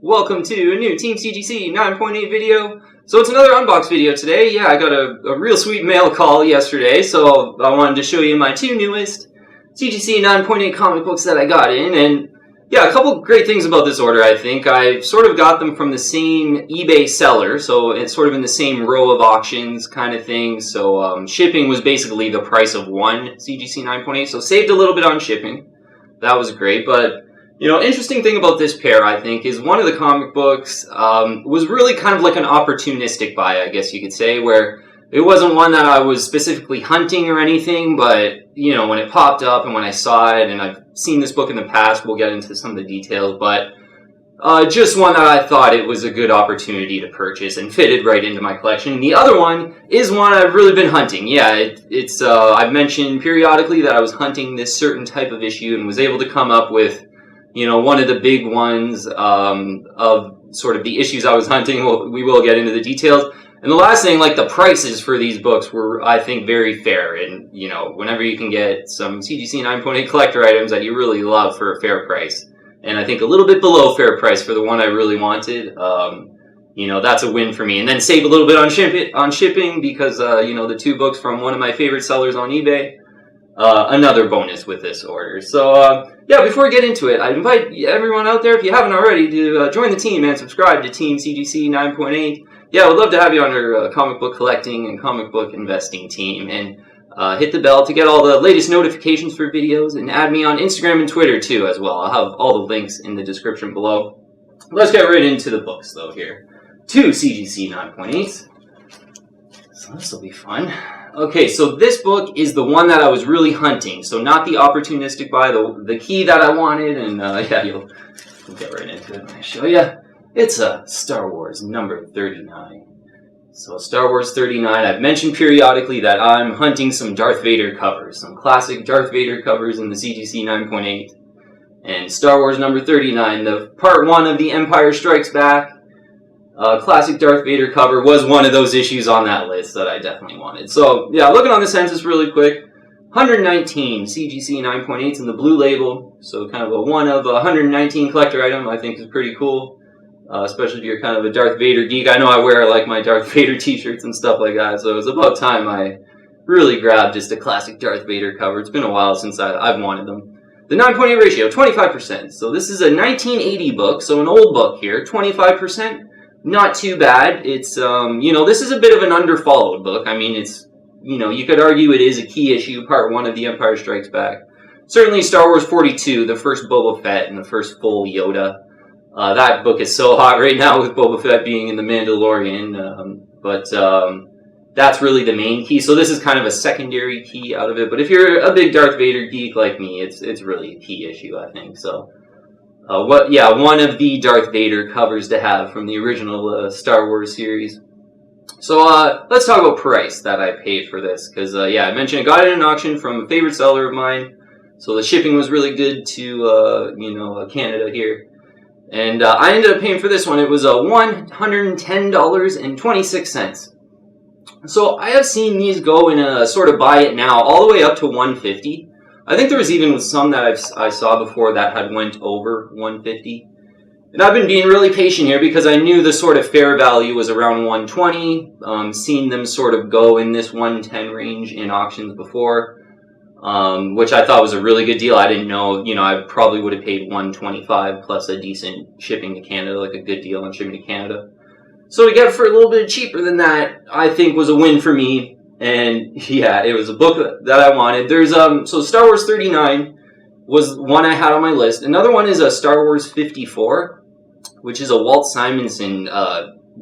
Welcome to a new Team CGC 9.8 video. So it's another unbox video today. Yeah, I got a real sweet mail call yesterday, so I wanted to show you my two newest CGC 9.8 comic books that I got in. And yeah, a couple great things about this order, I think. I sort of got them from the same eBay seller, so it's sort of in the same row of auctions kind of thing. So shipping was basically the price of one CGC 9.8, so saved a little bit on shipping. That was great, but you know, interesting thing about this pair, I think, is one of the comic books was really kind of like an opportunistic buy, I guess you could say, where it wasn't one that I was specifically hunting or anything, but, you know, when it popped up and when I saw it, and I've seen this book in the past, we'll get into some of the details, but just one that I thought it was a good opportunity to purchase and fitted right into my collection. The other one is one I've really been hunting. Yeah, I've mentioned periodically that I was hunting this certain type of issue and was able to come up with, you know, one of the big ones of sort of the issues I was hunting. We will get into the details. And the last thing, like the prices for these books were, I think, very fair. And, you know, whenever you can get some CGC 9.8 collector items that you really love for a fair price, and I think a little bit below fair price for the one I really wanted, you know, that's a win for me. And then save a little bit on shipping because, you know, the two books from one of my favorite sellers on eBay, another bonus with this order. So, yeah, before we get into it, I invite everyone out there, if you haven't already, to join the team and subscribe to Team CGC 9.8. Yeah, I would love to have you on our comic book collecting and comic book investing team. And hit the bell to get all the latest notifications for videos, and add me on Instagram and Twitter too as well. I'll have all the links in the description below. Let's get right into the books though here. Two CGC 9.8s. So this will be fun. Okay, so this book is the one that I was really hunting. So not the opportunistic buy, the key that I wanted. And yeah, we'll get right into it when I show you. It's a Star Wars number 39. So Star Wars 39, I've mentioned periodically that I'm hunting some Darth Vader covers, some classic Darth Vader covers in the CGC 9.8. And Star Wars number 39, the part 1 of The Empire Strikes Back, classic Darth Vader cover, was one of those issues on that list that I definitely wanted. So yeah, looking on the census really quick, 119 CGC 9.8s in the blue label, so kind of a one of 119 collector item, I think is pretty cool. Especially if you're kind of a Darth Vader geek. I know I wear like my Darth Vader t-shirts and stuff like that, so it was about time I really grabbed just a classic Darth Vader cover. It's been a while since I've wanted them. The 9.8 ratio, 25%. So this is a 1980 book, so an old book here. 25%, not too bad. It's, you know, this is a bit of an underfollowed book. I mean, it's, you know, you could argue it is a key issue, part 1 of The Empire Strikes Back. Certainly Star Wars 42, the first Boba Fett and the first full Yoda. That book is so hot right now with Boba Fett being in The Mandalorian, but that's really the main key. So this is kind of a secondary key out of it. But if you're a big Darth Vader geek like me, it's really a key issue, I think. So, one of the Darth Vader covers to have from the original Star Wars series. So let's talk about price that I paid for this, because yeah, I mentioned I got it in an auction from a favorite seller of mine. So the shipping was really good to you know, Canada here. And I ended up paying for this one. It was $110.26. So I have seen these go in a sort of buy it now all the way up to $150. I think there was even some that I saw before that had went over $150. And I've been being really patient here because I knew the sort of fair value was around $120. Seen them sort of go in this $110 range in auctions before. Which I thought was a really good deal. I didn't know, you know, I probably would have paid $125 plus a decent shipping to Canada, like a good deal on shipping to Canada. So to get it for a little bit cheaper than that, I think was a win for me. And yeah, it was a book that I wanted. There's, so Star Wars 39 was one I had on my list. Another one is a Star Wars 54, which is a Walt Simonson,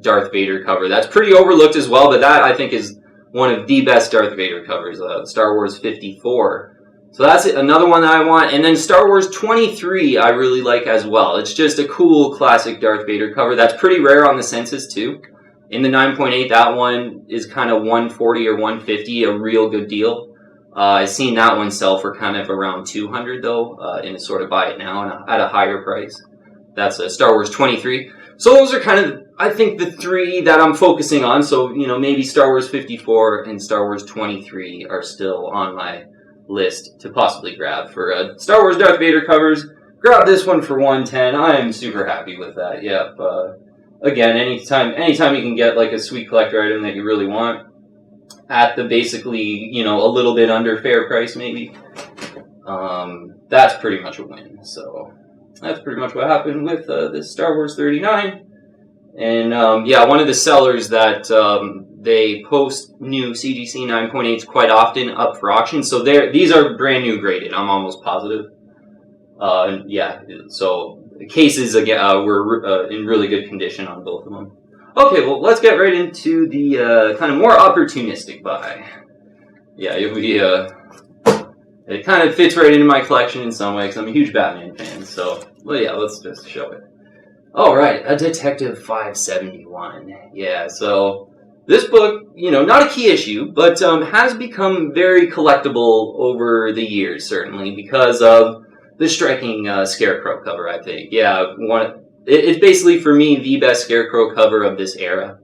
Darth Vader cover. That's pretty overlooked as well, but that I think is one of the best Darth Vader covers, Star Wars 54. So that's another one that I want. And then Star Wars 23 I really like as well. It's just a cool classic Darth Vader cover. That's pretty rare on the census too. In the 9.8, that one is kind of $140 or $150, a real good deal. I've seen that one sell for kind of around $200 though, in a sort of buy it now and at a higher price. That's a Star Wars 23. So those are kind of, I think, the three that I'm focusing on. So, you know, maybe Star Wars 54 and Star Wars 23 are still on my list to possibly grab for Star Wars Darth Vader covers. grabbed this one for $110. I am super happy with that. Yep. Again, anytime you can get like a sweet collector item that you really want at the basically, you know, a little bit under fair price maybe, that's pretty much a win. So that's pretty much what happened with this Star Wars 39. And yeah, one of the sellers that they post new CGC 9.8s quite often up for auction. So these are brand new graded, I'm almost positive. Yeah, so the cases again were in really good condition on both of them. Okay, well, let's get right into the kind of more opportunistic buy. Yeah, it kind of fits right into my collection in some way because I'm a huge Batman fan. So, well, yeah, let's just show it. All right, a Detective 571. Yeah, so this book, you know, not a key issue, but has become very collectible over the years, certainly, because of the striking Scarecrow cover, I think. Yeah, it's basically, for me, the best Scarecrow cover of this era.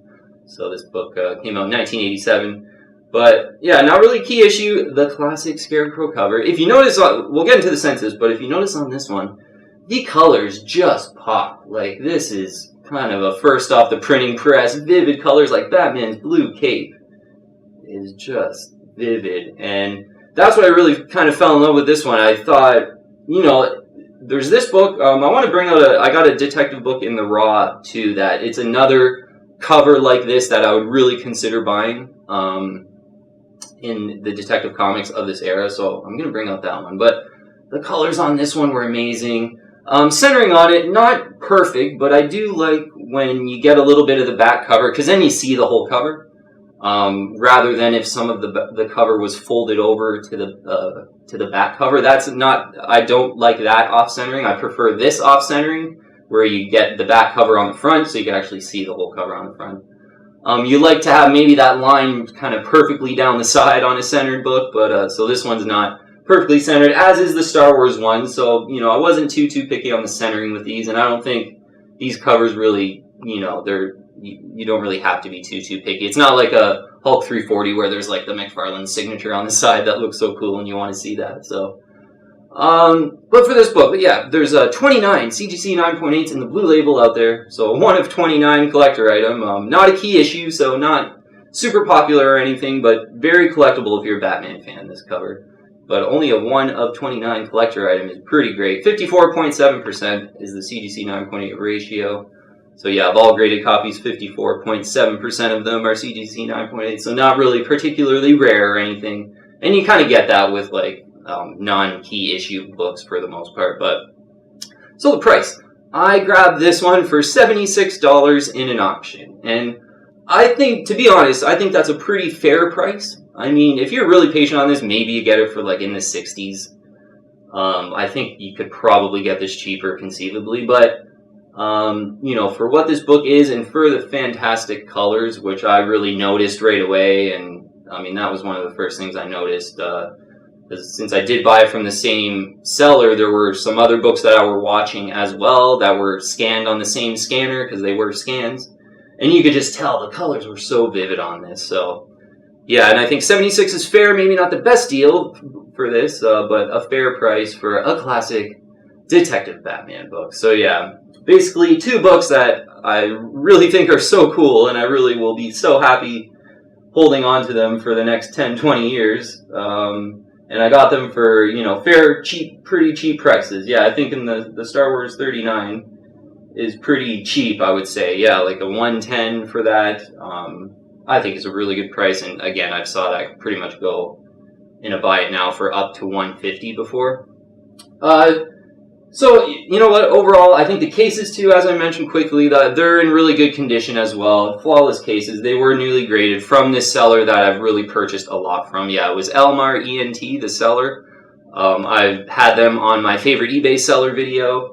So this book came out in 1987. But, yeah, not really a key issue, the classic Scarecrow cover. If you notice, we'll get into the census, but if you notice on this one, the colors just pop. Like, this is kind of a first off the printing press, vivid colors like Batman's blue cape is just vivid. And that's what I really kind of fell in love with this one. I thought, you know, there's this book. I want to bring out I got a detective book in the raw, too, that it's another cover like this that I would really consider buying in the detective comics of this era. So I'm going to bring out that one. But the colors on this one were amazing. Centering on it, not perfect, but I do like when you get a little bit of the back cover, because then you see the whole cover, rather than if some of the cover was folded over to the back cover. That's not, I don't like that off-centering. I prefer this off-centering, where you get the back cover on the front, so you can actually see the whole cover on the front. You like to have maybe that line kind of perfectly down the side on a centered book, but so this one's not perfectly centered, as is the Star Wars one. So, you know, I wasn't too picky on the centering with these, and I don't think these covers really, you know, you don't really have to be too picky. It's not like a Hulk 340 where there's like the McFarlane signature on the side that looks so cool and you want to see that. So, but for this book, but yeah, there's 29 CGC 9.8s in the blue label out there. So a 1 of 29 collector item. Not a key issue, so not super popular or anything, but very collectible if you're a Batman fan, this cover. But only a 1 of 29 collector item is pretty great. 54.7% is the CGC 9.8 ratio. So yeah, of all graded copies, 54.7% of them are CGC 9.8. So not really particularly rare or anything. And you kind of get that with like non-key issue books for the most part. But so the price. I grabbed this one for $76 in an auction. And I think, to be honest, I think that's a pretty fair price. I mean, if you're really patient on this, maybe you get it for like in the 60s. I think you could probably get this cheaper conceivably, but you know, for what this book is and for the fantastic colors, which I really noticed right away, and I mean, that was one of the first things I noticed, since I did buy it from the same seller, there were some other books that I were watching as well that were scanned on the same scanner because they were scans. And you could just tell the colors were so vivid on this. So, yeah, and I think 76 is fair. Maybe not the best deal for this, but a fair price for a classic Detective Batman book. So, yeah, basically 2 books that I really think are so cool, and I really will be so happy holding on to them for the next 10, 20 years. And I got them for, you know, fair, cheap, pretty cheap prices. Yeah, I think in the Star Wars 39 is pretty cheap, I would say. Yeah, like a 110 for that. I think it's a really good price. And again, I saw that pretty much go in a buy it now for up to 150 before. So, you know what, overall, I think the cases too, as I mentioned quickly, they're in really good condition as well. Flawless cases. They were newly graded from this seller that I've really purchased a lot from. Yeah, it was Elmar ENT, the seller. I've had them on my favorite eBay seller video.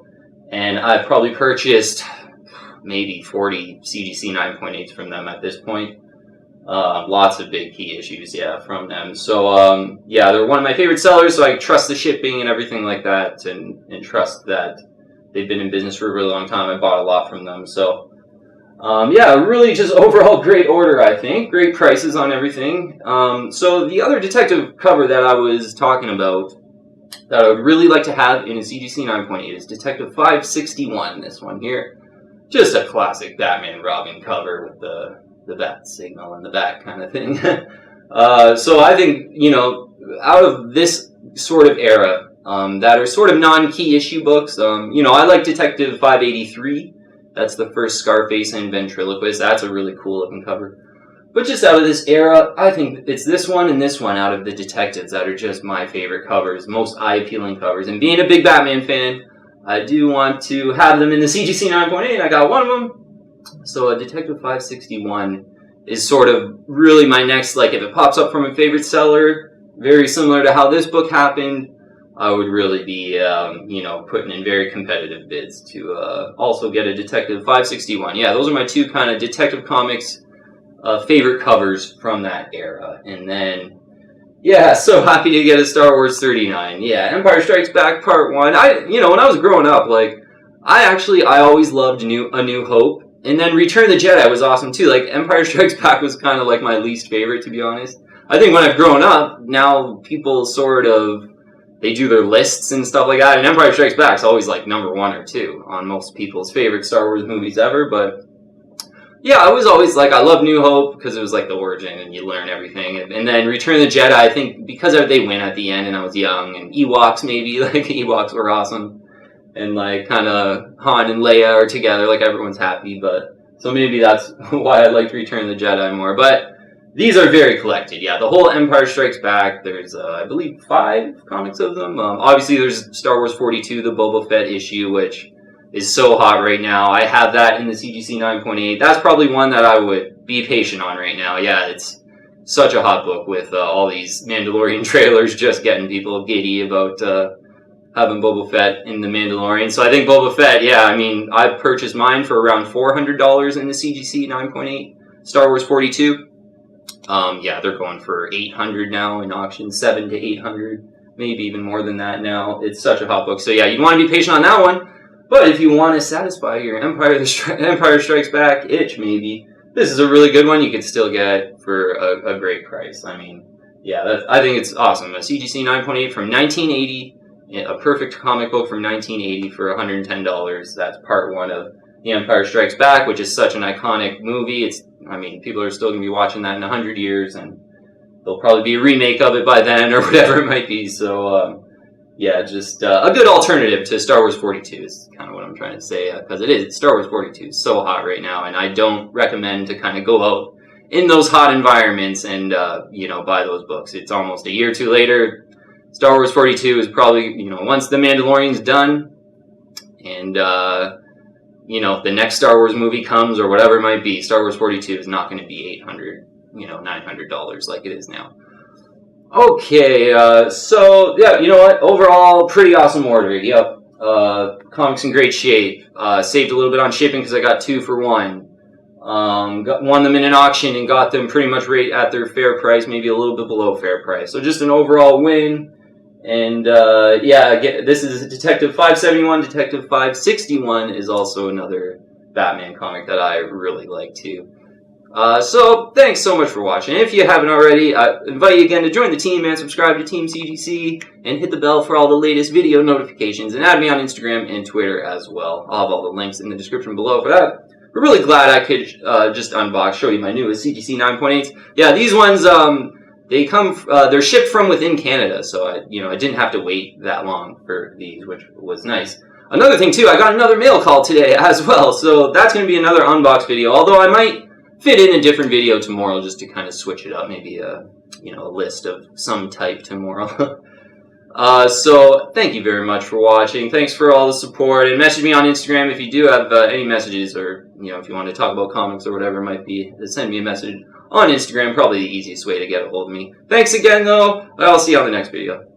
And I've probably purchased maybe 40 CGC 9.8s from them at this point. Lots of big key issues, yeah, from them. So, yeah, they're one of my favorite sellers, so I trust the shipping and everything like that, and trust that they've been in business for a really long time. I bought a lot from them. So, yeah, really just overall great order, I think. Great prices on everything. So the other detective cover that I was talking about that I would really like to have in a CGC 9.8 is Detective 561, this one here. Just a classic Batman Robin cover with the bat signal in the back kind of thing. So I think, you know, out of this sort of era, that are sort of non-key issue books, you know, I like Detective 583. That's the first Scarface and ventriloquist. That's a really cool looking cover. But just out of this era, I think it's this one and this one out of the detectives that are just my favorite covers, most eye-appealing covers. And being a big Batman fan, I do want to have them in the CGC 9.8. I got one of them. So Detective 561 is sort of really my next, like if it pops up from a favorite seller, very similar to how this book happened, I would really be, you know, putting in very competitive bids to also get a Detective 561. Yeah, those are my two kind of Detective Comics favorite covers from that era. And then, yeah, so happy to get a Star Wars 39. Yeah, Empire Strikes Back Part 1. You know, when I was growing up, like, I always loved A New Hope. And then Return of the Jedi was awesome too. Like, Empire Strikes Back was kind of like my least favorite, to be honest. I think when I've grown up, now people sort of, they do their lists and stuff like that. And Empire Strikes Back is always like number 1 or 2 on most people's favorite Star Wars movies ever. But yeah, I was always like, I love New Hope because it was like the origin and you learn everything. And then Return of the Jedi, I think because they win at the end and I was young, and Ewoks maybe, like Ewoks were awesome. And like kind of Han and Leia are together, like everyone's happy. But so maybe that's why I liked Return of the Jedi more. But these are very collected. Yeah, the whole Empire Strikes Back, there's I believe 5 comics of them. Obviously there's Star Wars 42, the Boba Fett issue, which is so hot right now. I have that in the CGC 9.8. That's probably one that I would be patient on right now. Yeah, it's such a hot book with all these Mandalorian trailers just getting people giddy about having Boba Fett in the Mandalorian. So I think Boba Fett, yeah, I mean, I purchased mine for around $400 in the CGC 9.8. Star Wars 42. Yeah, they're going for $800 now in auctions, $700 to $800, maybe even more than that now. It's such a hot book. So yeah, you want to be patient on that one. But if you want to satisfy your Empire Strikes Back itch, maybe, this is a really good one you could still get for a great price. I mean, yeah, I think it's awesome. A CGC 9.8 from 1980, a perfect comic book from 1980 for $110. That's part 1 of The Empire Strikes Back, which is such an iconic movie. I mean, people are still going to be watching that in 100 years, and there'll probably be a remake of it by then or whatever it might be. So, yeah, just a good alternative to Star Wars 42 is kind of what I'm trying to say, because Star Wars 42 is so hot right now, and I don't recommend to kind of go out in those hot environments and, you know, buy those books. It's almost a year or two later. Star Wars 42 is probably, you know, once The Mandalorian's done, and, you know, if the next Star Wars movie comes or whatever it might be, Star Wars 42 is not going to be $800, you know, $900 like it is now. Okay, so, yeah, you know what? Overall, pretty awesome order. Yep. Comics in great shape. Saved a little bit on shipping because I got 2 for 1. Won them in an auction and got them pretty much right at their fair price, maybe a little bit below fair price. So just an overall win. And, yeah, this is Detective 571. Detective 561 is also another Batman comic that I really like, too. So, thanks so much for watching. If you haven't already, I invite you again to join the team and subscribe to Team CGC and hit the bell for all the latest video notifications, and add me on Instagram and Twitter as well. I'll have all the links in the description below for that. We're really glad I could just unbox, show you my newest CGC 9.8s. Yeah, these ones, they're shipped from within Canada, so I didn't have to wait that long for these, which was nice. Another thing too, I got another mail call today as well, so that's going to be another unbox video, although I might fit in a different video tomorrow just to kind of switch it up, maybe a list of some type tomorrow. So thank you very much for watching. Thanks for all the support, and message me on Instagram if you do have any messages, or if you want to talk about comics or whatever it might be. Send me a message on Instagram, probably the easiest way to get a hold of me. Thanks again though. I'll see you on the next video.